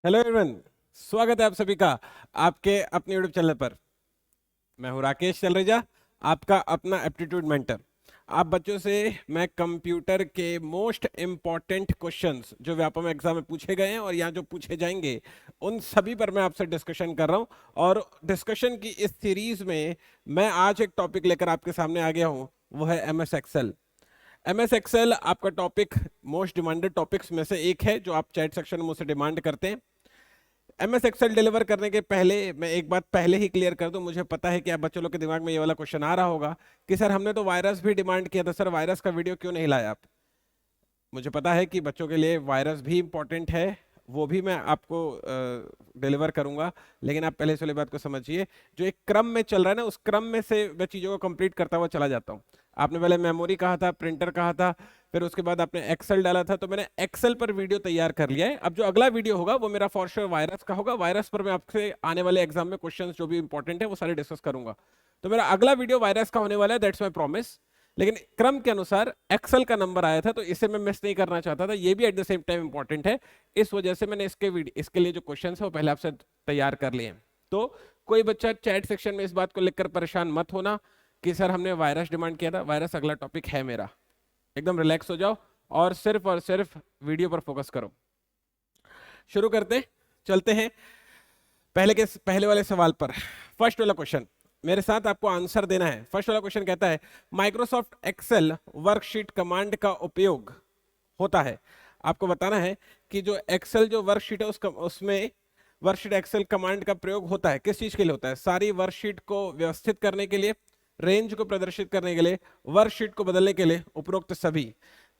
Hello everyone. स्वागत है आप सभी का आपके अपने यूट्यूब चैनल पर। मैं हूं राकेश चलरेजा, आपका अपना एप्टीट्यूड मेंटर। आप बच्चों से मैं कंप्यूटर के मोस्ट इम्पॉर्टेंट क्वेश्चंस जो व्यापम एग्जाम में पूछे गए हैं और यहाँ जो पूछे जाएंगे उन सभी पर मैं आपसे डिस्कशन कर रहा हूँ। और डिस्कशन की इस सीरीज में मैं आज एक टॉपिक लेकर आपके सामने आ गया हूँ, वो है एमएस एक्सेल। एमएस एक्सेल आपका टॉपिक मोस्ट डिमांडेड टॉपिक्स में से एक है जो आप चैट सेक्शन में मुझसे डिमांड करते हैं। एमएस एक्सेल डिलीवर करने के पहले मैं एक बात पहले ही क्लियर कर दूं, मुझे पता है कि आप बच्चों लोग के दिमाग में ये वाला क्वेश्चन आ रहा होगा कि सर हमने तो वायरस भी डिमांड किया था, सर वायरस का वीडियो क्यों नहीं लाया आप। मुझे पता है कि बच्चों के लिए वायरस भी इंपॉर्टेंट है, वो भी मैं आपको डिलीवर करूंगा, लेकिन आप पहले इस वाली बात को समझिए। जो एक क्रम में चल रहा है ना, उस क्रम में से मैं चीज़ों को कंप्लीट करता हुआ चला जाता हूँ। आपने पहले मेमोरी कहा था, प्रिंटर कहा था, फिर उसके बाद आपने एक्सेल डाला था, तो मैंने एक्सेल पर वीडियो तैयार कर लिया है। अब जो अगला वीडियो होगा वो मेरा फॉर श्योर वायरस का होगा। वायरस पर मैं आपसे आने वाले एग्जाम में क्वेश्चन जो भी इंपॉर्टेंट है वो सारे डिस्कस करूंगा। तो मेरा अगला वीडियो वायरस का होने वाला है, दैट्स माई प्रॉमिस। लेकिन क्रम के अनुसार एक्सेल का नंबर आया था तो इसे मैं मिस नहीं करना चाहता था, ये भी at the same time important है। इस वजह से मैंने इसके लिए जो क्वेश्चन है वो पहले आपसे तैयार कर लिए हैं। तो कोई बच्चा चैट सेक्शन में इस बात को लेकर परेशान मत होना कि सर हमने वायरस डिमांड किया था, वायरस अगला टॉपिक है मेरा। एकदम रिलैक्स हो जाओ और सिर्फ वीडियो पर फोकस करो। शुरू करते हैं, चलते हैं पहले वाले सवाल पर। फर्स्ट वाला क्वेश्चन मेरे साथ आपको आंसर देना है। फर्स्ट वाला क्वेश्चन कहता है माइक्रोसॉफ्ट एक्सेल वर्कशीट कमांड का उपयोग होता है। आपको बताना है कि जो एक्सेल जो वर्कशीट है उसमें वर्कशीट एक्सेल कमांड का प्रयोग होता है, किस चीज के लिए होता है? सारी वर्कशीट को व्यवस्थित करने के लिए, रेंज को प्रदर्शित करने के लिए, वर्कशीट को बदलने के लिए, उपरोक्त सभी।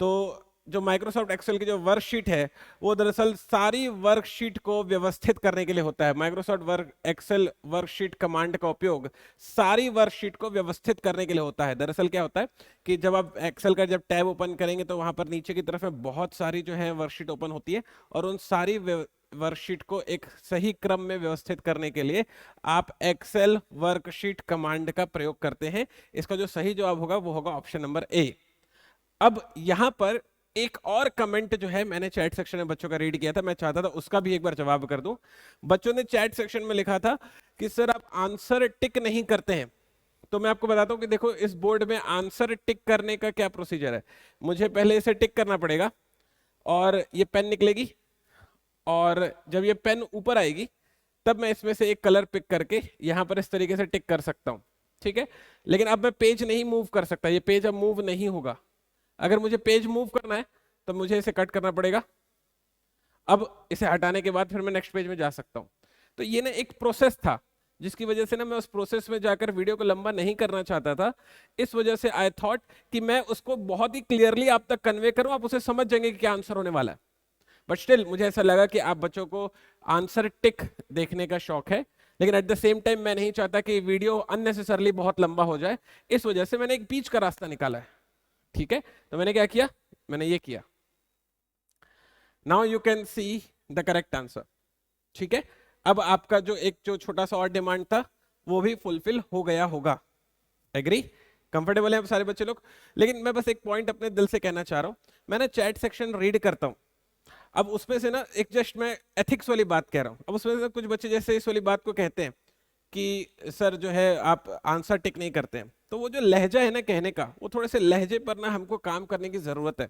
तो जो माइक्रोसॉफ्ट एक्सेल की जो वर्कशीट है वो दरअसल सारी वर्कशीट को व्यवस्थित करने के लिए होता है। Microsoft work Excel worksheet command का उपयोग सारी वर्कशीट को व्यवस्थित करने के लिए होता है। दरअसल क्या होता है कि जब आप एक्सेल का जब टैब ओपन करेंगे तो वहां पर नीचे की तरफ में बहुत सारी जो है वर्कशीट ओपन होती है, और उन सारी वर्कशीट को एक सही क्रम में व्यवस्थित करने के लिए आप एक्सेल वर्कशीट कमांड का प्रयोग करते हैं। इसका जो सही जवाब होगा वो होगा ऑप्शन नंबर ए। अब यहां पर एक और कमेंट जो है मैंने चैट सेक्शन में बच्चों का रीड किया था, मैं चाहता था उसका भी एक बार जवाब कर दूं। बच्चों ने चैट सेक्शन में लिखा था कि सर आप आंसर टिक नहीं करते हैं। तो मैं आपको बताता हूं कि देखो इस बोर्ड में आंसर टिक करने का क्या प्रोसीजर है। मुझे पहले इसे टिक करना पड़ेगा और ये पेन निकलेगी, और जब ये पेन ऊपर आएगी तब मैं इसमें से एक कलर पिक करके यहां पर इस तरीके से टिक कर सकता हूं, ठीक है। लेकिन अब मैं पेज नहीं मूव कर सकता, ये पेज अब मूव नहीं होगा। अगर मुझे पेज मूव करना है तो मुझे इसे कट करना पड़ेगा। अब इसे हटाने के बाद फिर मैं नेक्स्ट पेज में जा सकता हूं। तो ये ना एक प्रोसेस था जिसकी वजह से ना मैं उस प्रोसेस में जाकर वीडियो को लंबा नहीं करना चाहता था। इस वजह से आई थॉट कि मैं उसको बहुत ही क्लियरली आप तक कन्वे करूं, आप उसे समझ जाएंगे कि क्या आंसर होने वाला है। बट स्टिल मुझे ऐसा लगा कि आप बच्चों को आंसर टिक देखने का शौक है, लेकिन एट द सेम टाइम मैं नहीं चाहता कि वीडियो अननेसेसरली बहुत लंबा हो जाए। इस वजह से मैंने एक बीच का रास्ता निकाला है, ठीक है। तो मैंने क्या किया, मैंने ये किया। Now you can see the correct answer, ठीक है। अब आपका जो छोटा सा और डिमांड था वो भी फुलफिल हो गया होगा। एग्री? कंफर्टेबल है आप सारे बच्चे लोग? लेकिन मैं बस एक पॉइंट अपने दिल से कहना चाह रहा हूं। मैं ना चैट सेक्शन रीड करता हूं, अब उसमें से ना एक जस्ट मैं एथिक्स वाली बात कह रहा हूं। अब उसमें से कुछ बच्चे जैसे इस वाली बात को कहते हैं कि सर जो है आप आंसर टिक नहीं करते हैं, तो वो जो लहजा है ना कहने का, वो थोड़े से लहजे पर ना हमको काम करने की जरूरत है।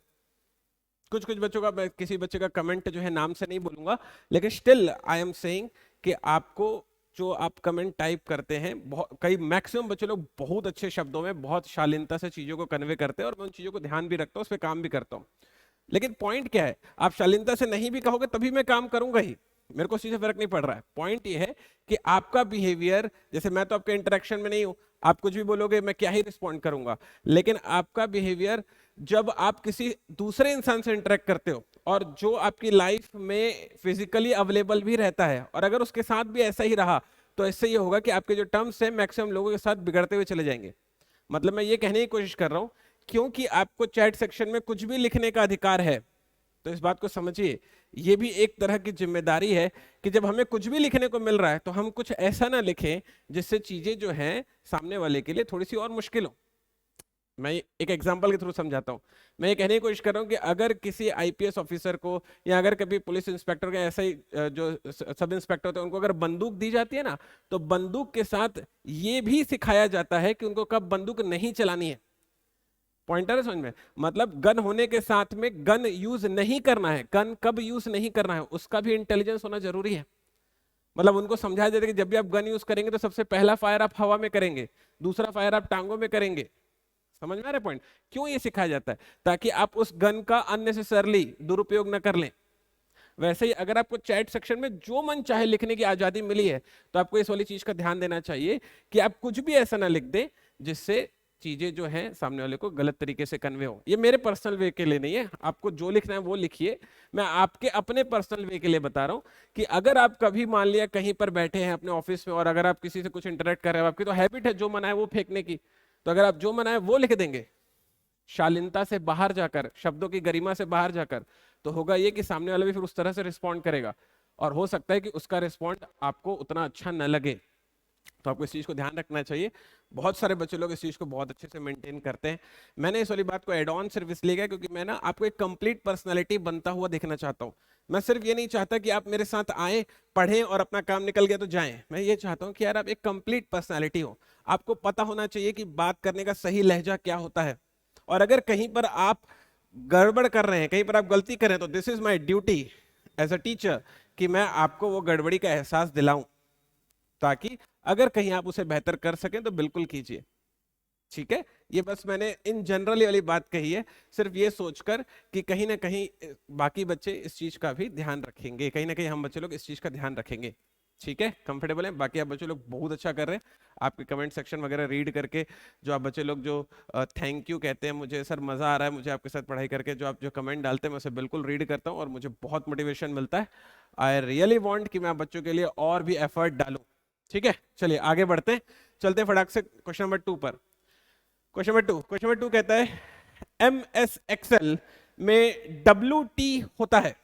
कुछ कुछ बच्चों का, मैं किसी बच्चे का कमेंट जो है नाम से नहीं बोलूंगा, लेकिन स्टिल आई एम सेइंग कि आपको जो आप कमेंट टाइप करते हैं, बहुत कई मैक्सिमम बच्चे लोग बहुत अच्छे शब्दों में बहुत शालीनता से चीजों को कन्वे करते हैं, और मैं उन चीजों को ध्यान भी रखता हूँ, उस पर काम भी करता हूँ। लेकिन पॉइंट क्या है, आप शालीनता से नहीं भी कहोगे तभी मैं काम करूंगा ही, मेरे को चीजें फर्क नहीं पड़ रहा है। पॉइंट ये है कि आपका बिहेवियर, जैसे मैं तो आपके इंटरेक्शन में नहीं हूं, आप कुछ भी बोलोगे मैं क्या ही रिस्पॉन्ड करूंगा, लेकिन आपका बिहेवियर जब आप किसी दूसरे इंसान से इंटरेक्ट करते हो और जो आपकी लाइफ में फिजिकली अवेलेबल भी रहता है, और अगर उसके साथ भी ऐसा ही रहा, तो इससे ये होगा कि आपके जो टर्म्स हैं मैक्सिमम लोगों के साथ बिगड़ते हुए चले जाएंगे। मतलब मैं ये कहने की कोशिश कर रहा हूं, क्योंकि आपको चैट सेक्शन में कुछ भी लिखने का अधिकार है, तो इस बात को समझिए, ये भी एक तरह की जिम्मेदारी है कि जब हमें कुछ भी लिखने को मिल रहा है तो हम कुछ ऐसा ना लिखें जिससे चीजें जो हैं सामने वाले के लिए थोड़ी सी और मुश्किल हो। मैं एक एग्जांपल के थ्रू समझाता हूँ। मैं ये कहने की कोशिश कर रहा हूँ कि अगर किसी आईपीएस ऑफिसर को या अगर कभी पुलिस इंस्पेक्टर के ऐसे ही जो सब इंस्पेक्टर होते हैं उनको अगर बंदूक दी जाती है ना, तो बंदूक के साथ ये भी सिखाया जाता है कि उनको कब बंदूक नहीं चलानी है। पॉइंटर है समझ में? मतलब गन होने के साथ में गन यूज नहीं करना है, गन कब यूज नहीं करना है उसका भी इंटेलिजेंस होना जरूरी है। मतलब उनको समझाया जाता है कि जब भी आप गन यूज करेंगे तो सबसे पहला फायर आप हवा में करेंगे, दूसरा फायर आप टांगों में करेंगे। समझ में आ रहा है पॉइंट? क्यों ये सिखाया जाता है? ताकि आप उस गन का अननेसेसरली दुरुपयोग न कर लें। वैसे ही अगर आपको चैट सेक्शन में जो मन चाहे लिखने की आजादी मिली है, तो आपको इस वाली चीज का ध्यान देना चाहिए कि आप कुछ भी ऐसा ना लिख दें जिससे चीजें जो हैं सामने वाले को गलत तरीके से कन्वे हो। ये मेरे पर्सनल वे के लिए नहीं है, आपको जो लिखना है वो लिखिए। मैं आपके अपने पर्सनल वे के लिए बता रहा हूं कि अगर आप कभी मान लिया कहीं पर बैठे हैं अपने ऑफिस में और अगर आप किसी से कुछ इंटरेक्ट कर रहे हो, आपकी तो हैबिट है जो मना है वो फेंकने की, तो अगर आप जो मना है वो लिख देंगे शालीनता से बाहर जाकर, शब्दों की गरिमा से बाहर जाकर, तो होगा ये कि सामने वाला भी फिर उस तरह से रिस्पॉन्ड करेगा और हो सकता है कि उसका रिस्पॉन्ड आपको उतना अच्छा न लगे। तो आपको इस चीज को ध्यान रखना चाहिए। बहुत सारे बच्चे लोग इस चीज को बहुत अच्छे से मेंटेन करते हैं। मैंने इस वाली बात को एड ऑन सिर्फ इसलिए किया क्योंकि मैं ना आपको एक कंप्लीट पर्सनालिटी बनता हुआ देखना चाहता हूं। मैं सिर्फ ये नहीं चाहता कि आप मेरे साथ आए, पढ़ें और अपना काम निकल गया तो जाएं। मैं ये चाहता हूं कि यार आप एक कंप्लीट पर्सनालिटी हो। आपको पता होना चाहिए कि बात करने का सही लहजा क्या होता है, और अगर कहीं पर आप गड़बड़ कर रहे हैं, कहीं पर आप गलती कर रहे हैं, तो this is my duty as a teacher कि मैं आपको वो गड़बड़ी का एहसास दिलाऊं, ताकि अगर कहीं आप उसे बेहतर कर सकें तो बिल्कुल कीजिए। ठीक है? ये बस मैंने इन जनरल वाली बात कही है, सिर्फ ये सोचकर कि कहीं ना कहीं बाकी बच्चे इस चीज का भी ध्यान रखेंगे, कहीं ना कहीं हम बच्चे लोग इस चीज का ध्यान रखेंगे। ठीक है? कंफर्टेबल है? बाकी आप बच्चे लोग बहुत अच्छा कर रहे हैं। आपके कमेंट सेक्शन वगैरह रीड करके जो आप बच्चे लोग जो थैंक यू कहते हैं, मुझे सर मजा आ रहा है मुझे आपके साथ पढ़ाई करके, जो आप जो कमेंट डालते हैं मैं उसे बिल्कुल रीड करता हूँ और मुझे बहुत मोटिवेशन मिलता है। आई रियली वॉन्ट कि मैं आप बच्चों के लिए और भी एफर्ट डालूं। ठीक है? चलिए आगे बढ़ते हैं, चलते हैं फटाक से क्वेश्चन नंबर 2 पर। क्वेश्चन नंबर 2 कहता है एम एस एक्सेल में डब्ल्यू टी होता है।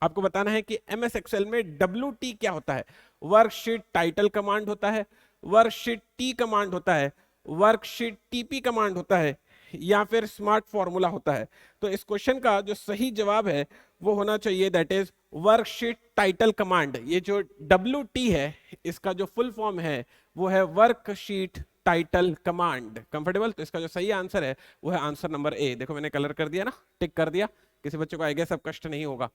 आपको बताना है कि एम एस एक्सेल में डब्ल्यू टी क्या होता है। वर्कशीट टाइटल कमांड होता है, वर्कशीट टी कमांड होता है, वर्कशीट टीपी कमांड होता है, या फिर स्मार्ट फॉर्मूला होता है। तो इस क्वेश्चन का जो सही जवाब है वो होना चाहिए that is worksheet title command. ये जो डब्ल्यू टी है इसका जो फुल फॉर्म है वो है वर्कशीट टाइटल कमांड। कंफर्टेबल? तो इसका जो सही आंसर है वो है आंसर नंबर ए। देखो मैंने कलर कर दिया ना, टिक कर दिया, किसी बच्चे को आई गेस अब कष्ट नहीं होगा।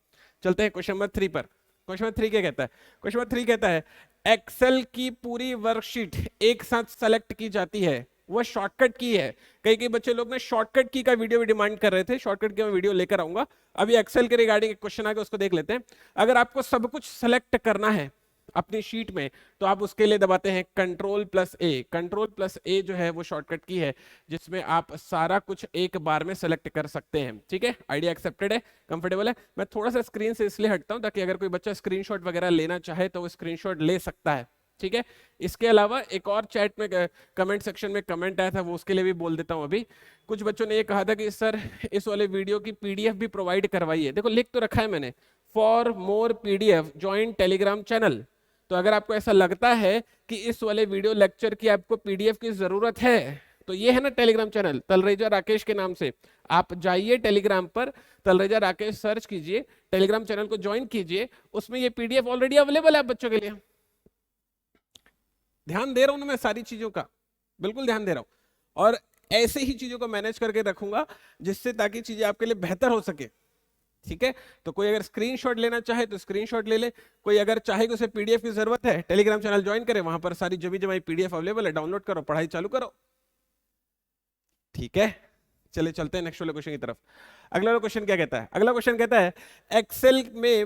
चलते हैं क्वेश्चन नंबर 3 पर। क्वेश्चन नंबर 3 क्या कहता है? क्वेश्चन नंबर 3 कहता है एक्सेल की पूरी वर्कशीट एक साथ सेलेक्ट की जाती है, वो शॉर्टकट की है। कई कई बच्चे लोग ने शॉर्टकट की का वीडियो भी डिमांड कर रहे थे, शॉर्टकट की मैं वीडियो लेकर आऊंगा। अभी एक्सेल के रिगार्डिंग एक क्वेश्चन आगे उसको देख लेते हैं। अगर आपको सब कुछ सेलेक्ट करना है अपनी शीट में तो आप उसके लिए दबाते हैं कंट्रोल प्लस ए। कंट्रोल प्लस ए जो है वो शॉर्टकट की है जिसमें आप सारा कुछ एक बार में सेलेक्ट कर सकते हैं। ठीक है? आइडिया एक्सेप्टेड है? कंफर्टेबल है? मैं थोड़ा सा स्क्रीन से इसलिए हटता हूं ताकि अगर कोई बच्चा स्क्रीनशॉट वगैरह लेना चाहे तो वो स्क्रीनशॉट ले सकता है। ठीक है? इसके अलावा एक और चैट में कमेंट सेक्शन में कमेंट आया था, वो उसके लिए भी बोल देता हूं। अभी कुछ बच्चों ने ये कहा था कि सर इस वाले वीडियो की पीडीएफ भी प्रोवाइड करवाइए। देखो लिख तो रखा है मैंने, for more PDF join Telegram channel. तो अगर आपको ऐसा लगता है कि इस वाले वीडियो लेक्चर की आपको पीडीएफ की जरूरत है तो ये है ना टेलीग्राम चैनल तलरेजा राकेश के नाम से, आप जाइए टेलीग्राम पर, तलरेजा राकेश सर्च कीजिए, टेलीग्राम चैनल को ज्वाइन कीजिए, उसमें ये पीडीएफ ऑलरेडी अवेलेबल है आप बच्चों के लिए। ध्यान दे रहा हूं ना मैं सारी चीजों का, बिल्कुल ध्यान दे रहा हूं, और ऐसे ही चीजों को मैनेज करके रखूंगा जिससे ताकि चीजें आपके लिए बेहतर हो सके। ठीक है? तो कोई अगर स्क्रीनशॉट लेना चाहे तो स्क्रीनशॉट ले ले, कोई अगर चाहे कि उसे पीडीएफ की जरूरत है टेलीग्राम चैनल ज्वाइन करे, वहां पर सारी जमी जमाई पीडीएफ अवेलेबल है, डाउनलोड करो, पढ़ाई चालू करो। ठीक है? चले चलते हैं नेक्स्ट वाले क्वेश्चन की तरफ। अगला वाला क्वेश्चन क्या कहता है? अगला क्वेश्चन कहता है एक्सेल में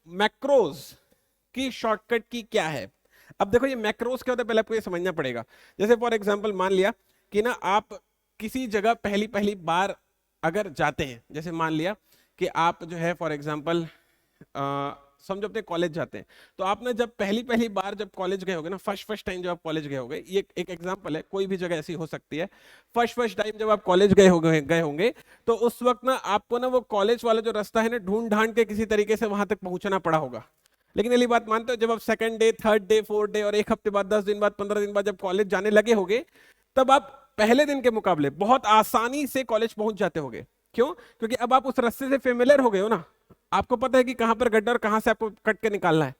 मैक्रोज की शॉर्टकट की क्या है। अब देखो ये मैक्रोज क्या होता है पहले आपको ये समझना पड़ेगा। जैसे फॉर एग्जांपल मान लिया कि ना आप किसी जगह पहली पहली बार अगर जाते हैं, जैसे मान लिया कि आप जो है फॉर एग्जांपल समझो अपने कॉलेज जाते हैं, तो आप ना जब पहली पहली बार जब कॉलेज गए होगे ना, फर्स्ट टाइम जब आप कॉलेज गए होगे, ये एक एग्जांपल है, कोई भी जगह ऐसी हो सकती है। फर्स्ट टाइम जब आप कॉलेज गए होंगे तो उस वक्त ना आपको ना वो कॉलेज वाला जो रास्ता है ना ढूंढ ढांड के किसी तरीके से वहां तक पहुंचना पड़ा होगा। लेकिन अगली बात मानते हो जब आप second day, third day, fourth day और एक हफ्ते बाद, 10 दिन बाद, 15 दिन बाद जब कॉलेज जाने लगे होगे, तब आप पहले दिन के मुकाबले बहुत आसानी से कॉलेज पहुंच जाते होगे। क्यों? क्योंकि अब आप उस रास्ते से फेमिलियर हो गए हो ना, आपको पता है कि कहां पर गड्ढा और कहां से आपको कट के निकालना है।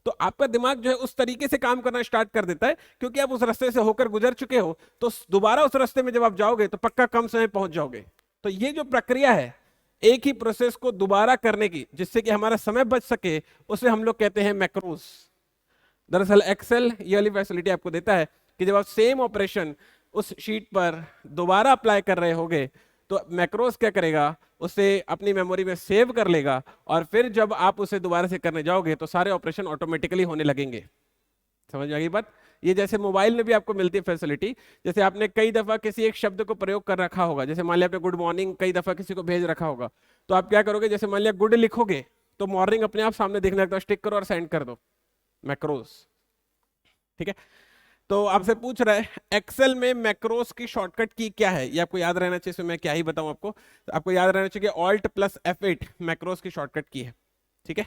तो आपका दिमाग जो है उस तरीके से काम करना स्टार्ट कर देता है, क्योंकि आप उस रास्ते से होकर गुजर चुके हो। तो दोबारा उस रास्ते में जब आप जाओगे तो पक्का कम समय पहुंच जाओगे। तो ये जो प्रक्रिया है एक ही प्रोसेस को दोबारा करने की, जिससे कि हमारा समय बच सके, उसे हम लोग कहते हैं मैक्रोस। दरअसल एक्सेल ये वाली फैसिलिटी आपको देता है कि जब आप सेम ऑपरेशन उस शीट पर दोबारा अप्लाई कर रहे होगे तो मैक्रोस क्या करेगा, उसे अपनी मेमोरी में सेव कर लेगा, और फिर जब आप उसे दोबारा से करने जाओगे तो सारे ऑपरेशन ऑटोमेटिकली होने लगेंगे। समझ में आ गई बात? ये जैसे मोबाइल में भी आपको मिलती है फैसिलिटी, जैसे आपने कई दफा किसी एक शब्द को प्रयोग कर रखा होगा, जैसे मान लिया आपने गुड मॉर्निंग कई दफा किसी को भेज रखा होगा, तो आप क्या करोगे, जैसे मान लिया गुड लिखोगे तो मॉर्निंग अपने आप सामने दिखने लगता है, टिक करो और सेंड कर दो, मैक्रोस। ठीक है, तो आपसे पूछ रहा है एक्सेल में मैक्रोस की शॉर्टकट की क्या है, ये आपको याद रहना चाहिए। इसमें मैं क्या ही बताऊं आपको, तो आपको याद रहना चाहिए ऑल्ट प्लस F8 मैक्रोस की शॉर्टकट की है। ठीक है,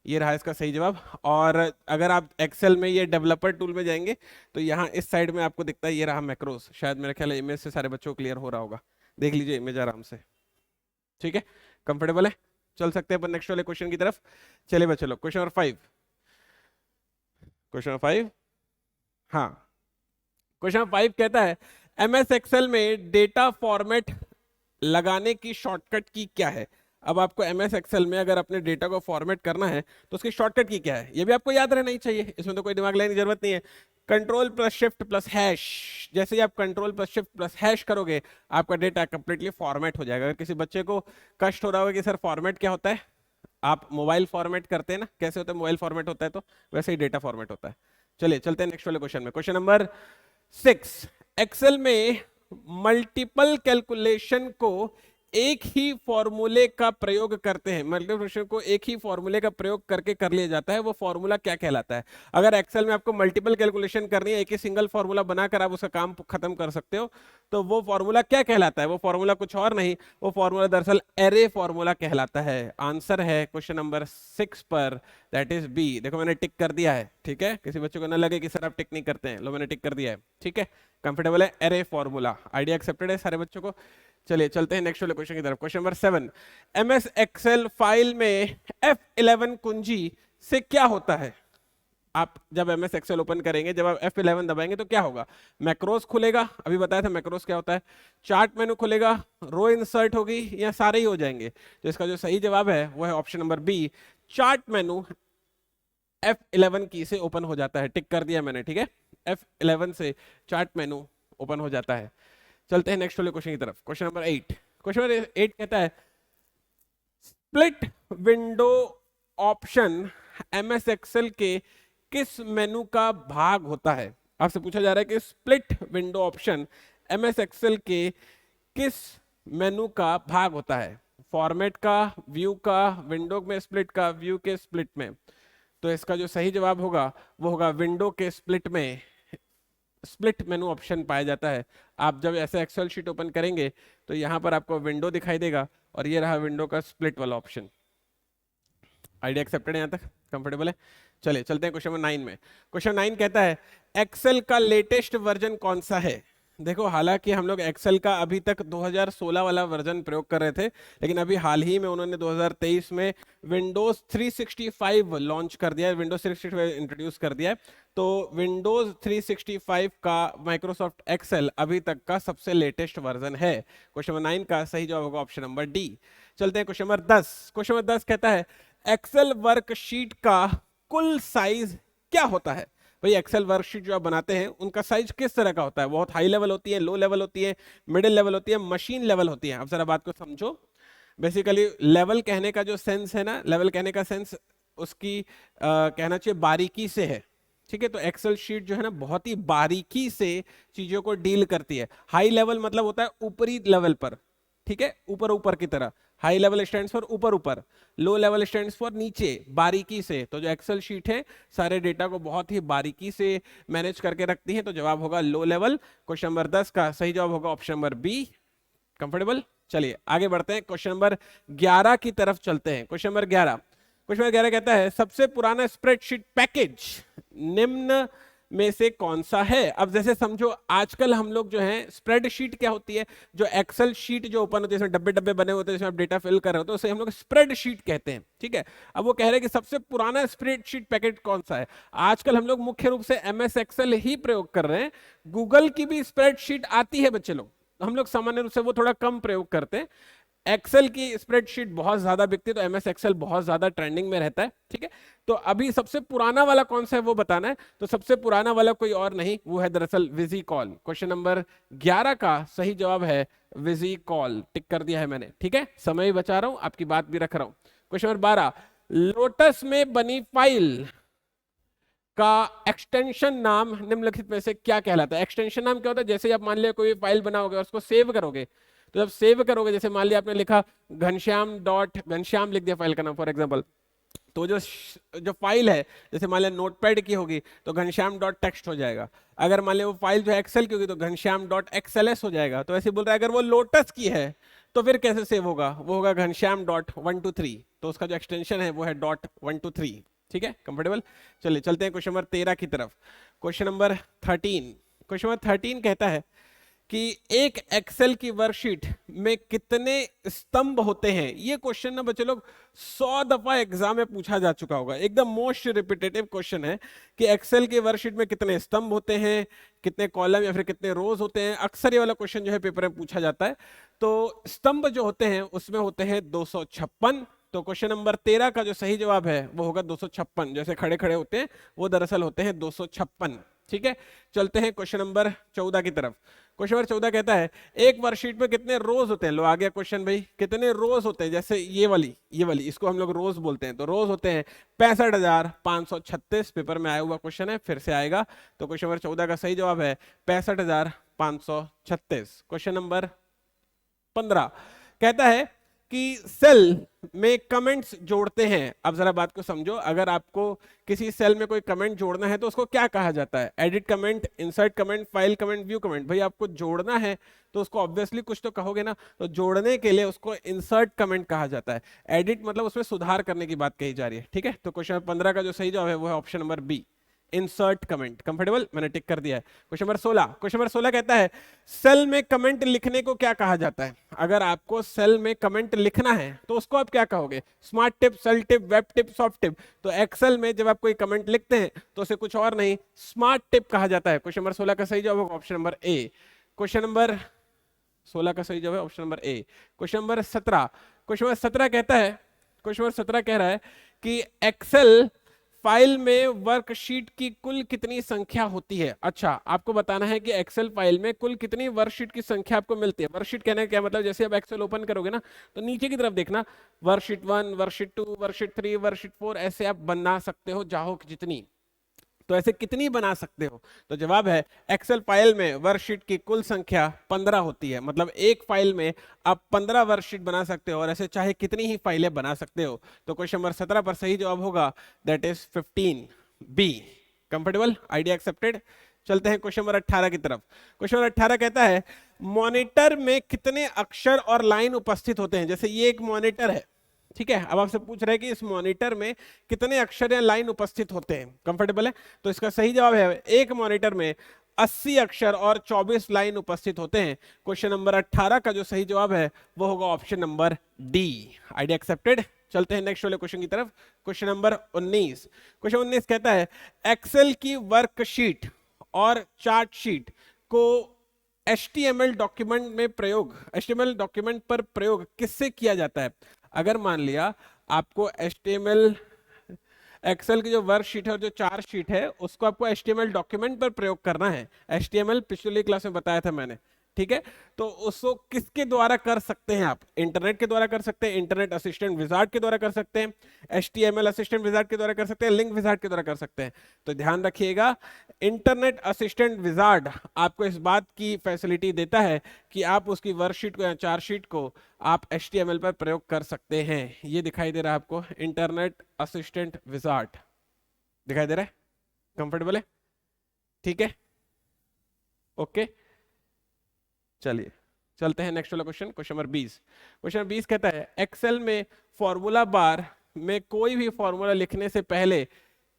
ये रहा इसका सही जवाब। और अगर आप एक्सेल में ये डेवलपर टूल में जाएंगे तो यहाँ इस साइड में आपको दिखता है, ये रहा मैक्रोस। शायद मेरे ख्याल है इमेज से सारे बच्चों को क्लियर हो रहा होगा, देख लीजिए इमेज आराम से। ठीक है, कंफर्टेबल है, चल सकते हैं अपन नेक्स्ट वाले क्वेश्चन की तरफ। चलिए बच्चों लोग, क्वेश्चन नंबर 5। क्वेश्चन नंबर 5, हाँ, क्वेश्चन 5 कहता है एमएस एक्सेल में डेटा फॉर्मेट लगाने की शॉर्टकट की क्या है। अब आपको एमएस एक्सेल में अगर अपने डेटा को फॉर्मेट करना है तो उसकी शॉर्टकट की क्या है, ये भी आपको याद रहना ही चाहिए, इसमें तो कोई दिमाग लगाने की जरूरत नहीं है। Control plus shift plus hash, जैसे ही आप control plus shift plus hash करोगे आपका डेटा कंप्लीटली फॉर्मेट हो जाएगा। अगर किसी बच्चे को कष्ट हो रहा होगा कि सर फॉर्मेट क्या होता है, आप मोबाइल फॉर्मेट करते हैं ना, कैसे होता है मोबाइल फॉर्मेट होता है, तो वैसे ही डेटा फॉर्मेट होता है। चलिए चलते हैं नेक्स्ट वाले क्वेश्चन में। क्वेश्चन नंबर 6, एक्सेल में मल्टीपल कैलकुलेशन को एक ही फॉर्मूले का प्रयोग करते हैं, मल्टीप्लिकेशन को एक ही फॉर्मूले का प्रयोग करके कर लिया जाता है, वो फॉर्मूला क्या कहलाता है। अगर एक्सेल में आपको मल्टीपल कैलकुलेशन करनी है, एक ही सिंगल फॉर्मूला बनाकर आप उसका काम खत्म कर सकते हो, तो वो फॉर्मूला क्या कहलाता है। वो फॉर्मूला कुछ और नहीं, वो फॉर्मूला दरअसल एरे फॉर्मूला कहलाता है। आंसर है क्वेश्चन नंबर 6 पर, दैट इज बी। देखो मैंने टिक कर दिया है, ठीक है, किसी बच्चों को ना लगे कि सर आप टिक नहीं करते हैं, लो मैंने टिक कर दिया है। ठीक है, कंफर्टेबल है, एरे फॉर्मूला, आइडिया एक्सेप्टेड है सारे बच्चों को। चलिए चलते हैं नेक्स्ट वाले क्वेश्चन की तरफ। Question number 7, MS Excel file में F11 कुंजी से क्या होता है। आप जब एमएस एक्सेल ओपन करेंगे, जब आप F11 दबाएंगे तो क्या होगा, मैक्रोस खुलेगा, अभी बताया था मैक्रोस क्या होता है, चार्ट मेनू खुलेगा, रो इंसर्ट होगी, या सारे ही हो जाएंगे। तो इसका जो सही जवाब है वो है option number B, chart menu F11 की से ओपन हो जाता है। टिक कर दिया मैंने, ठीक है, F11 से चार्ट मेनू ओपन हो जाता है। चलते हैं नेक्स्ट वाले क्वेश्चन की तरफ। क्वेश्चन नंबर 8, क्वेश्चन नंबर 8 कहता है split window option MS Excel के किस मेनू का भाग होता है। आपसे पूछा जा रहा है कि split window option MS Excel के किस मेनू का भाग होता है, फॉर्मेट का, व्यू का, विंडो में स्प्लिट का, व्यू के स्प्लिट में। तो इसका जो सही जवाब होगा वो होगा विंडो के स्प्लिट में स्प्लिट मेनू ऑप्शन पाया जाता है। आप जब ऐसे एक्सेल शीट ओपन करेंगे तो यहां पर आपको विंडो दिखाई देगा, और ये रहा विंडो का स्प्लिट वाला ऑप्शन। आइडिया एक्सेप्टेड है, यहां तक कंफर्टेबल है। चलिए चलते हैं क्वेश्चन नंबर 9 में। क्वेश्चन 9 कहता है एक्सेल का लेटेस्ट वर्जन कौन सा है। देखो हालांकि हम लोग एक्सेल का अभी तक 2016 वाला वर्जन प्रयोग कर रहे थे, लेकिन अभी हाल ही में उन्होंने 2023 में विंडोज 365 लॉन्च कर दिया है, विंडोज 365 इंट्रोड्यूस कर दिया है। तो विंडोज 365 का माइक्रोसॉफ्ट एक्सेल अभी तक का सबसे लेटेस्ट वर्जन है। क्वेश्चन नंबर 9 का सही जवाब होगा ऑप्शन नंबर डी। चलते हैं क्वेश्चन नंबर 10। क्वेश्चन नंबर 10 कहता है एक्सेल वर्कशीट का कुल साइज क्या होता है। भाई एक्सेल वर्कशीट जो आप बनाते हैं उनका साइज किस तरह का होता है, बहुत हाई लेवल होती है, लो लेवल होती है, मिडिल लेवल होती है, मशीन लेवल होती है। अब जरा बात को समझो, बेसिकली लेवल कहने का जो सेंस है ना, लेवल कहने का सेंस उसकी कहना चाहिए बारीकी से है। ठीक है, तो एक्सेल शीट जो है ना बहुत ही बारीकी से चीजों को डील करती है। हाई लेवल मतलब होता है ऊपरी लेवल पर, ठीक है, ऊपर ऊपर की तरह, हाई लेवल स्टैंड्स फॉर ऊपर ऊपर, लो लेवल स्टैंड्स फॉर नीचे बारीकी से। तो जो एक्सेल शीट है सारे डेटा को बहुत ही बारीकी से मैनेज करके रखती है, तो जवाब होगा लो लेवल। क्वेश्चन नंबर 10 का सही जवाब होगा ऑप्शन नंबर बी। कंफर्टेबल, चलिए आगे बढ़ते हैं, क्वेश्चन नंबर 11 की तरफ चलते हैं। क्वेश्चन नंबर 11, क्वेश्चन नंबर 11 कहता है सबसे पुराना स्प्रेडशीट पैकेज निम्न में से कौन सा है? अब जैसे समझो आजकल हम लोग जो है स्प्रेडशीट क्या होती है, जो एक्सेल शीट जो ओपन होती है, इसमें डब्बे डब्बे बने होते हैं, इसमें आप डेटा फिल कर रहे हो, तो उसे हम लोग स्प्रेडशीट कहते हैं, ठीक है। अब वो कह रहे हैं कि सबसे पुराना स्प्रेडशीट पैकेट कौन सा है? आजकल हम लोग मुख्य रूप से MS एक्सेल ही प्रयोग कर रहे हैं। गूगल की भी स्प्रेडशीट आती है बच्चे लोग, हम लोग सामान्य रूप से वो थोड़ा कम प्रयोग करते हैं। एक्सेल की स्प्रेडशीट बहुत ज्यादा बिकती है, तो MS एक्सेल बहुत ज्यादा ट्रेंडिंग में रहता है, ठीक है। तो अभी सबसे पुराना वाला कौन सा है वो बताना है। तो सबसे पुराना वाला कोई और नहीं, वो है दरअसल विजिकॉल। क्वेश्चन नंबर 11 का सही जवाब है विजिकॉल, टिक कर दिया है मैंने, ठीक है। समय बचा रहा हूं, आपकी बात भी रख रहा हूं। क्वेश्चन नंबर 12, लोटस में बनी फाइल का एक्सटेंशन नाम निम्नलिखित में से क्या कहलाता है? एक्सटेंशन नाम क्या होता है? जैसे आप मान लिया कोई फाइल बनाओगे और उसको सेव करोगे, तो जब सेव करोगे, जैसे मान लिया आपने लिखा घनश्याम डॉट घनश्याम, लिख दिया फाइल का नाम फॉर एग्जांपल, तो जो जो फाइल है, जैसे मान लिया नोटपैड की होगी तो घनश्याम डॉट टेक्स्ट हो जाएगा। अगर मान लिया वो फाइल जो है एक्सेल की होगी तो घनश्याम डॉट XLS हो जाएगा। तो ऐसे बोल रहा है अगर वो लोटस की है तो फिर कैसे सेव होगा? वो होगा घनश्याम डॉट 123, तो उसका जो एक्सटेंशन है वो है डॉट 123, ठीक है, कंफर्टेबल। चलिए चलते हैं क्वेश्चन नंबर 13 की तरफ। क्वेश्चन नंबर 13, क्वेश्चन नंबर 13 कहता है कि एक एक्सेल की वर्कशीट में कितने स्तंभ होते हैं? ये क्वेश्चन ना बच्चे लोग 100 दफा एग्जाम में पूछा जा चुका होगा, एकदम मोस्ट रिपीटेटिव क्वेश्चन है कि एक्सेल की वर्कशीट में कितने स्तंभ होते हैं, कितने कॉलम या फिर कितने रोज होते हैं। अक्सर ये वाला क्वेश्चन जो है पेपर में पूछा जाता है। तो स्तंभ जो होते हैं उसमें होते हैं 256। तो क्वेश्चन नंबर 13 का जो सही जवाब है वो होगा 256, जैसे खड़े खड़े होते हैं वो दरअसल होते हैं 256, ठीक है। चलते हैं क्वेश्चन नंबर 14 की तरफ। क्वेश्चन नंबर 14 कहता है एक वर्कशीट में कितने रोज होते हैं? लो आ गया क्वेश्चन भाई, कितने रोज होते हैं? जैसे ये वाली इसको हम लोग रोज बोलते हैं, तो रोज होते हैं 65,536। पेपर में आया हुआ क्वेश्चन है, फिर से आएगा। तो क्वेश्चन नंबर 14 का सही जवाब है 65,536। क्वेश्चन नंबर 15 कहता है कि सेल में कमेंट्स जोड़ते हैं। अब जरा बात को समझो, अगर आपको किसी सेल में कोई कमेंट जोड़ना है तो उसको क्या कहा जाता है? Edit comment, insert comment, file comment, view comment. भाई आपको जोड़ना है तो उसको ऑब्वियसली कुछ तो कहोगे ना, तो जोड़ने के लिए उसको इंसर्ट कमेंट कहा जाता है। एडिट मतलब उसमें सुधार करने की बात कही जा रही है, ठीक है। तो क्वेश्चन 15 का जो सही जवाब है वो है option number B, insert comment. Comfortable, मैंने टिक कर दिया है। क्वेश्चन नंबर 16, क्वेश्चन नंबर 16 कहता है सेल में कमेंट लिखने को क्या कहा जाता है? अगर आपको सेल में कमेंट लिखना है तो उसको आप क्या कहोगे? Smart tip, cell tip, web tip, soft tip. तो एक्सेल में जब आप कोई कमेंट लिखते हैं तो उसे कुछ और नहीं, स्मार्ट टिप कहा जाता है। क्वेश्चन नंबर 16 का सही जवाब होगा option number A. Question number 16 का सही जवाब है option number A. Question number 17, question number 17 कहता है, क्वेश्चन नंबर 17 कह रहा है कि एक्सेल फाइल में वर्कशीट की कुल कितनी संख्या होती है? अच्छा, आपको बताना है कि एक्सेल फाइल में कुल कितनी वर्कशीट की संख्या आपको मिलती है। वर्कशीट कहने का क्या मतलब, जैसे आप एक्सेल ओपन करोगे ना तो नीचे की तरफ देखना, वर्कशीट 1, वर्कशीट 2, वर्कशीट 3, वर्कशीट 4, ऐसे आप बना सकते हो चाहो जितनी। तो ऐसे कितनी बना सकते हो? तो जवाब है एक्सेल फाइल में वर्कशीट की कुल संख्या 15 होती है। मतलब एक फाइल में आप 15 वर्कशीट बना सकते हो और ऐसे चाहे कितनी ही फाइलें बना सकते हो। तो क्वेश्चन नंबर 17 पर सही जवाब होगा that is 15 B. Comfortable, idea accepted. चलते हैं क्वेश्चन नंबर 18 की तरफ। क्वेश्चन नंबर 18 कहता है मॉनिटर में कितने अक्षर और लाइन उपस्थित होते हैं? जैसे ये एक मॉनिटर है, ठीक है। अब आपसे पूछ रहे हैं कि इस मॉनिटर में कितने अक्षर या लाइन उपस्थित होते हैं। कंफर्टेबल है? तो इसका सही जवाब है एक मॉनिटर में 80 अक्षर और 24 लाइन उपस्थित होते हैं। क्वेश्चन नंबर 18 का जो सही जवाब है वो होगा option number D. Idea accepted. चलते हैं नेक्स्ट वाले क्वेश्चन की तरफ। क्वेश्चन नंबर 19, क्वेश्चन 19 कहता है एक्सेल की वर्कशीट और चार्ट शीट को HTML डॉक्यूमेंट में प्रयोग, HTML डॉक्यूमेंट पर प्रयोग किससे किया जाता है? अगर मान लिया आपको HTML एक्सेल की जो वर्कशीट है और जो चार्ट शीट है उसको आपको HTML डॉक्यूमेंट पर प्रयोग करना है। HTML पिछली क्लास में बताया था मैंने, ठीक है। तो उसको किसके द्वारा कर सकते हैं आप? इंटरनेट के द्वारा कर सकते हैं, इंटरनेट असिस्टेंट विजार्ड के द्वारा कर सकते हैं, HTML असिस्टेंट विजार्ड के द्वारा कर सकते हैं, लिंक विजार्ड के द्वारा कर सकते हैं। तो ध्यान रखिएगा, इंटरनेट असिस्टेंट विजार्ड आपको इस बात की फैसिलिटी देता है कि आप उसकी वर्कशीट को या चार्टशीट को आप HTML पर प्रयोग कर सकते हैं। ये दिखाई दे रहा है आपको, इंटरनेट असिस्टेंट विजार्ड दिखाई दे रहा है? कंफर्टेबल है? ठीक है, ओके। चलिए चलते हैं नेक्स्ट वाला question, question number 20। Question number 20 कहता है एक्सेल में फॉर्मूला बार में कोई भी फॉर्मूला लिखने से पहले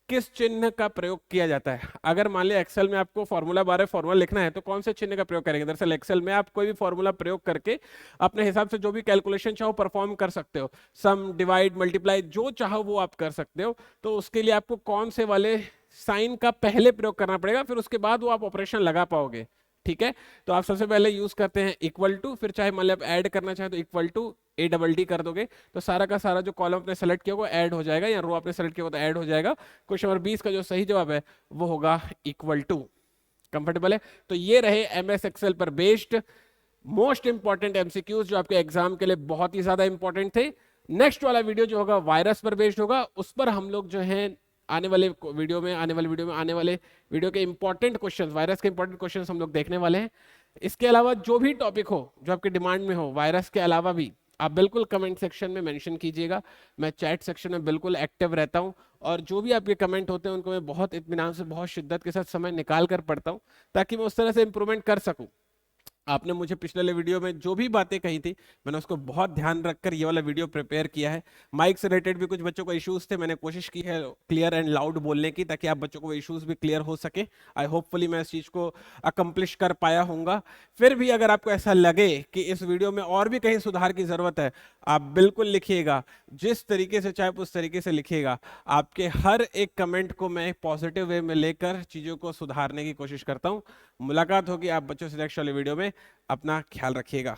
किस चिन्ह का प्रयोग किया जाता है। अगर मान लिया एक्सेल में आपको फॉर्मूला बार फॉर्मूला लिखना है तो कौन से चिन्ह का प्रयोग करेंगे। दरअसल एक्सेल में आप कोई भी फॉर्मूला प्रयोग करके अपने हिसाब से जो भी कैलकुलेशन चाहो परफॉर्म कर सकते हो, सम डिवाइड मल्टीप्लाई जो चाहो वो आप कर सकते हो। तो उसके लिए आपको कौन से वाले साइन का पहले प्रयोग करना पड़ेगा, फिर उसके बाद वो आप ऑपरेशन लगा पाओगे। ठीक है, तो आप सबसे पहले यूज करते हैं इक्वल टू, फिर चाहे मान लिया आप ऐड करना चाहे तो equal to A double D कर दोगे तो सारा का सारा जो कॉलम आपने सेलेक्ट किया वो ऐड हो जाएगा, या रो आपने सेलेक्ट किया वो तो ऐड हो जाएगा। क्वेश्चन नंबर 20 का जो सही जवाब है वो होगा इक्वल टू। कंफर्टेबल है। तो ये रहे एमएस एक्सेल पर बेस्ड मोस्ट इंपॉर्टेंट एमसीक्यूज जो आपके एग्जाम के लिए बहुत ही ज्यादा इंपॉर्टेंट थे। नेक्स्ट वाला वीडियो जो होगा वायरस पर बेस्ड होगा, उस पर हम लोग जो है आने वाले वीडियो में आने वाले वीडियो के इंपॉर्टेंट क्वेश्चंस, वायरस के इंपॉर्टेंट क्वेश्चंस हम लोग देखने वाले हैं। इसके अलावा जो भी टॉपिक हो जो आपके डिमांड में हो वायरस के अलावा भी, आप बिल्कुल कमेंट सेक्शन में मेंशन कीजिएगा। मैं चैट सेक्शन में बिल्कुल एक्टिव रहता हूं और जो भी आपके कमेंट होते हैं उनको मैं बहुत इत्मीनान से, बहुत शिद्दत के साथ समय निकाल कर पढ़ता हूं ताकि मैं उस तरह से इंप्रूवमेंट कर सकूं। आपने मुझे पिछले वीडियो में जो भी बातें कही थी मैंने उसको बहुत ध्यान रखकर ये वाला वीडियो प्रिपेयर किया है। माइक से रिलेटेड भी कुछ बच्चों को इश्यूज थे, मैंने कोशिश की है क्लियर एंड लाउड बोलने की ताकि आप बच्चों को इश्यूज भी क्लियर हो सके। आई होपफुली मैं इस चीज को अकम्प्लिश कर पाया हूँगा। फिर भी अगर आपको ऐसा लगे कि इस वीडियो में और भी कहीं सुधार की जरूरत है, आप बिल्कुल लिखिएगा, जिस तरीके से चाहे उस तरीके से लिखिएगा। आपके हर एक कमेंट को मैं पॉजिटिव वे में लेकर चीजों को सुधारने की कोशिश करता हूँ। मुलाकात होगी आप बच्चों से नेक्स्ट वाले वीडियो में। अपना ख्याल रखिएगा।